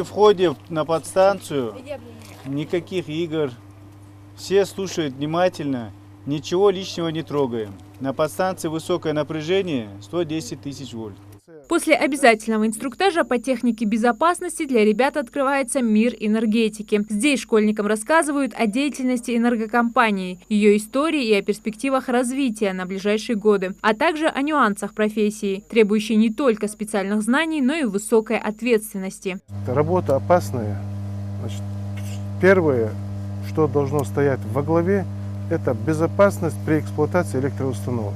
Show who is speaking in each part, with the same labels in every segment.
Speaker 1: входе на подстанцию никаких игр. Все слушают внимательно, ничего лишнего не трогаем. На подстанции высокое напряжение 110 тысяч вольт.
Speaker 2: После обязательного инструктажа по технике безопасности для ребят открывается мир энергетики. Здесь школьникам рассказывают о деятельности энергокомпании, ее истории и о перспективах развития на ближайшие годы, а также о нюансах профессии, требующей не только специальных знаний, но и высокой ответственности.
Speaker 3: Работа опасная. Значит, первое, что должно стоять во главе, это безопасность при эксплуатации электроустановок.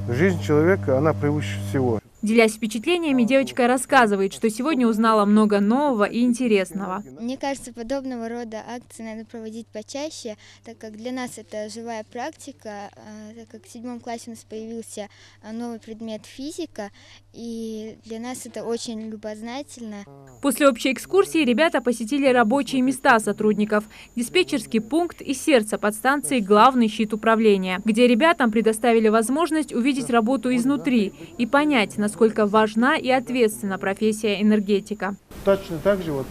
Speaker 3: Жизнь человека, она превыше всего.
Speaker 2: Делясь впечатлениями, девочка рассказывает, что сегодня узнала много нового и интересного.
Speaker 4: Мне кажется, подобного рода акции надо проводить почаще, так как для нас это живая практика, так как в 7 классе у нас появился новый предмет физика, и для нас это очень любознательно.
Speaker 2: После общей экскурсии ребята посетили рабочие места сотрудников, диспетчерский пункт и сердце подстанции «Главный щит управления», где ребятам предоставили возможность увидеть работу изнутри и понять, насколько важна и ответственна профессия энергетика.
Speaker 3: Точно так же вот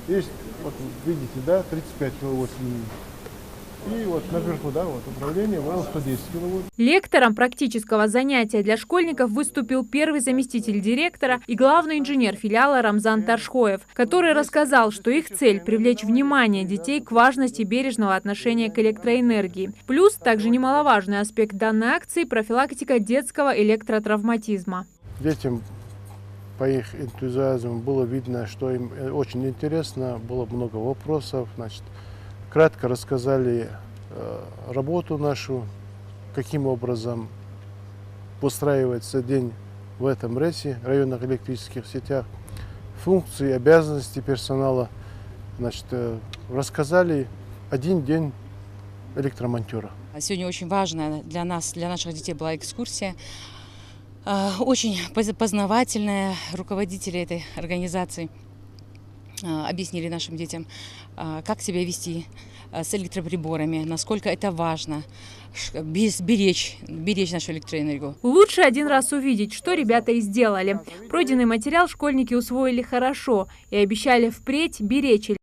Speaker 3: есть, вот видите, да, 35 киловатт линий. И вот наверху, да, вот управление было 110 киловатт.
Speaker 2: Лектором практического занятия для школьников выступил первый заместитель директора и главный инженер филиала Рамзан Таршхоев, который рассказал, что их цель – привлечь внимание детей к важности бережного отношения к электроэнергии. Плюс также немаловажный аспект данной акции – профилактика детского электротравматизма.
Speaker 3: Детям по их энтузиазму было видно, что им очень интересно, было много вопросов. Значит, кратко рассказали работу нашу, каким образом устраивается день в этом РЭСе, районных электрических сетях, функции, обязанности персонала. Значит, рассказали один день электромонтера.
Speaker 5: Сегодня очень важная для нас, для наших детей была экскурсия. Очень познавательная. Руководители этой организации объяснили нашим детям, как себя вести с электроприборами, насколько это важно, беречь нашу электроэнергию.
Speaker 2: Лучше один раз увидеть, что ребята и сделали. Пройденный материал школьники усвоили хорошо и обещали впредь беречь